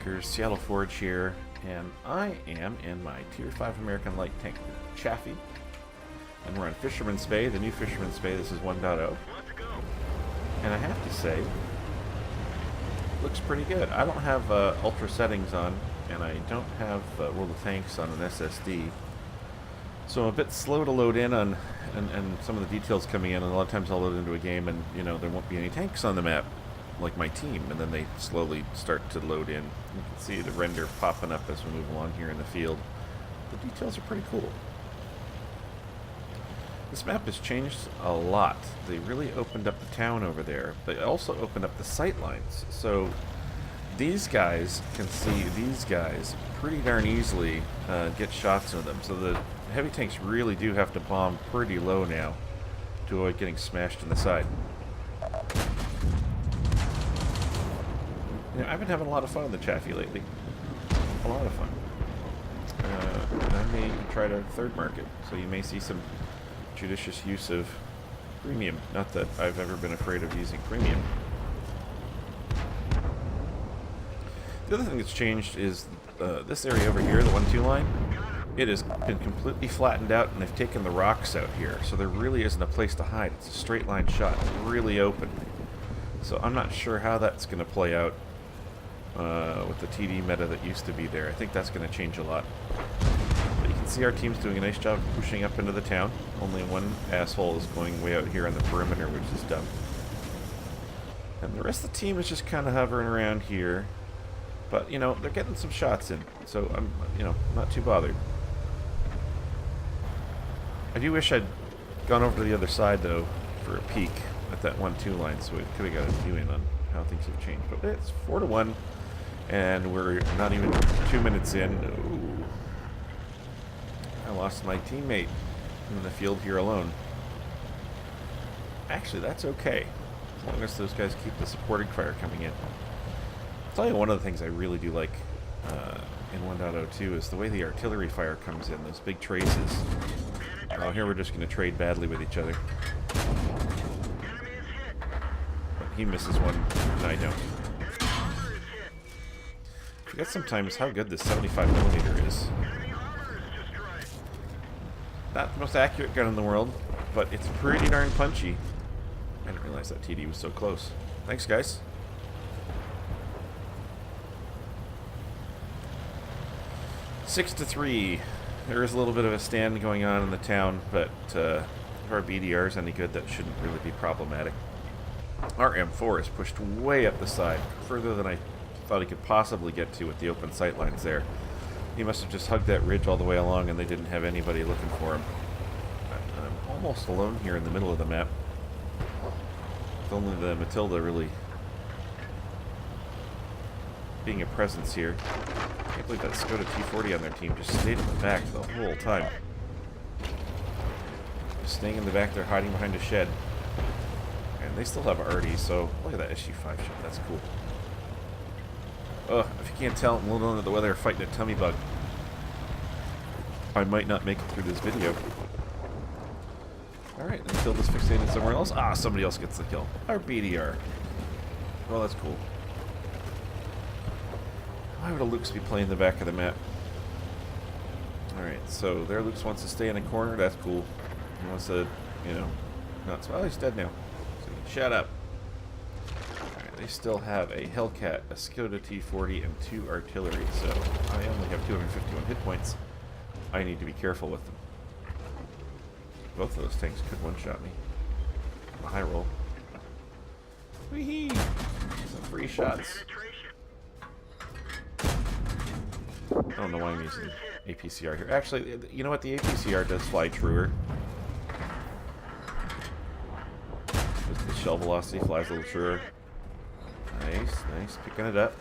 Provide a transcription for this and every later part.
Tankers, Seattle Forge here, and I am in my Tier 5 American Light Tank, Chaffee, and we're on Fisherman Spay, the new Fisherman Spay. This is 1.0, and I have to say, looks pretty good. I don't have ultra settings on, and I don't have World of Tanks on an SSD, so I'm a bit slow to load in on, and some of the details coming in, and a lot of times I'll load into a game and, you know, there won't be any tanks on the map, like my team, and then they slowly start to load in. You can see the render popping up as we move along here in the field. The details are pretty cool. This map has changed a lot. They really opened up the town over there, but also opened up the sight lines. So these guys can see these guys pretty darn easily, get shots into them. So the heavy tanks really do have to bomb pretty low now to avoid getting smashed in the side. You know, I've been having a lot of fun in the Chaffee lately. A lot of fun. I may try to third market, so you may see some judicious use of premium. Not that I've ever been afraid of using premium. The other thing that's changed is this area over here, the 1-2 line. It has been completely flattened out, and they've taken the rocks out here, so there really isn't a place to hide. It's a straight line shot, really open. So I'm not sure how that's going to play out with the TD meta that used to be there. I think that's going to change a lot. But you can see our team's doing a nice job of pushing up into the town. Only one asshole is going way out here on the perimeter, which is dumb. And the rest of the team is just kind of hovering around here. But, you know, they're getting some shots in, so I'm, you know, not too bothered. I do wish I'd gone over to the other side, though, for a peek at that 1-2 line, so we could have got a view in on how things have changed. But it's 4-1, and we're not even 2 minutes in. Ooh. I lost my teammate in the field here alone. Actually, that's okay, as long as those guys keep the supporting fire coming in. I'll tell you one of the things I really do like in 1.02 is the way the artillery fire comes in, those big traces. Oh, here we're just going to trade badly with each other. But he misses one, and I don't. I forget sometimes how good this 75mm is. Not the most accurate gun in the world, but it's pretty darn punchy. I didn't realize that TD was so close. Thanks, guys. Six to 3. There is a little bit of a stand going on in the town, but if our BDR is any good, that shouldn't really be problematic. Our M4 is pushed way up the side, further than I thought he could possibly get to with the open sight lines there. He must have just hugged that ridge all the way along, and they didn't have anybody looking for him. I'm almost alone here in the middle of the map. With only the Matilda really being a presence here. I can't believe that Skoda T40 on their team just stayed in the back the whole time. Just staying in the back there, hiding behind a shed. And they still have RD, so look at that SG5 shot. That's cool. Ugh, if you can't tell, I'm a little under the weather fighting a tummy bug. I might not make it through this video. Alright, until this fixated somewhere else. Ah, somebody else gets the kill. Our BDR. Well, that's cool. Why would a Lukes be playing the back of the map? Alright, so there Lukes wants to stay in a corner. That's cool. He wants to, you know, not... Well, he's dead now. So shut up. Alright, they still have a Hellcat, a Skoda T40, and 2 artillery, so I only have 251 hit points. I need to be careful with them. Both of those tanks could one-shot me. A high roll. Whee-hee! Some free shots. I don't know why I'm using APCR here. Actually, you know what? The APCR does fly truer. The shell velocity flies a little truer. Nice, nice. Picking it up.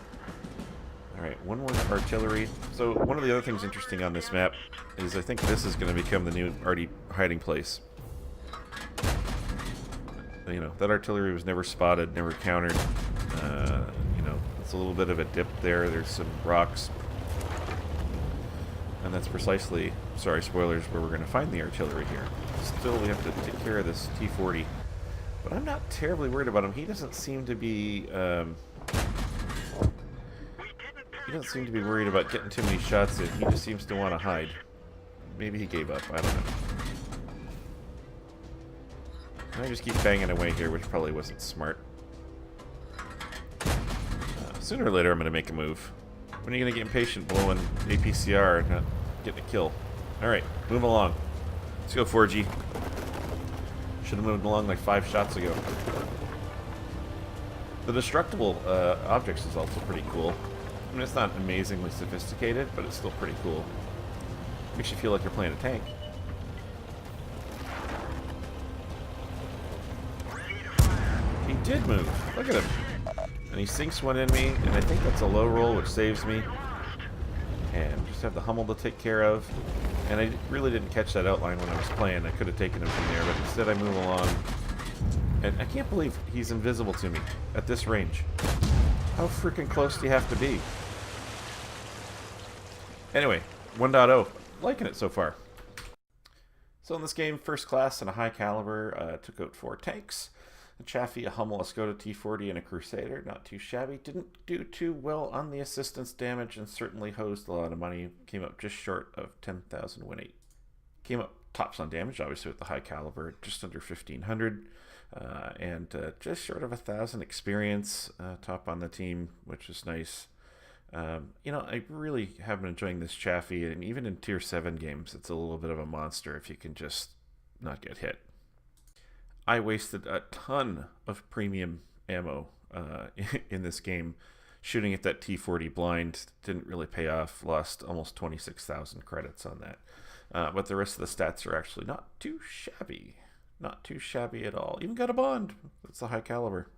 Alright, one more artillery. So, one of the other things interesting on this map is I think this is going to become the new RD hiding place. You know, that artillery was never spotted, never countered. You know, it's a little bit of a dip there. There's some rocks. And that's precisely, sorry, spoilers, where we're going to find the artillery here. Still, we have to take care of this T40. But I'm not terribly worried about him. He doesn't seem to be He doesn't seem to be worried about getting too many shots in. He just seems to want to hide. Maybe he gave up. I don't know. I just keep banging away here, which probably wasn't smart. Sooner or later, I'm going to make a move. When are you going to get impatient blowing APCR and not getting a kill? Alright, move along. Let's go 4G. Should have moved along like 5 shots ago. The destructible objects is also pretty cool. I mean, it's not amazingly sophisticated, but it's still pretty cool. Makes you feel like you're playing a tank. He did move. Look at him. And he sinks one in me, and I think that's a low roll, which saves me. And just have the Hummel to take care of. And I really didn't catch that outline when I was playing. I could have taken him from there, but instead I move along. And I can't believe he's invisible to me at this range. How freaking close do you have to be? Anyway, 1.0. Liking it so far. So in this game, first class and a high caliber, took out 4 tanks. A Chaffee, a Hummel, a Skoda T40, and a Crusader. Not too shabby. Didn't do too well on the assistance damage and certainly hosed a lot of money. Came up just short of 10,000 win 8. Came up tops on damage, obviously with the high caliber, just under 1,500. And just short of 1,000 experience, top on the team, which is nice. You know, I really have been enjoying this Chaffee, and even in Tier 7 games, it's a little bit of a monster if you can just not get hit. I wasted a ton of premium ammo in this game. Shooting at that T40 blind didn't really pay off. Lost almost 26,000 credits on that. But the rest of the stats are actually not too shabby. Not too shabby at all. Even got a bond. That's the high caliber.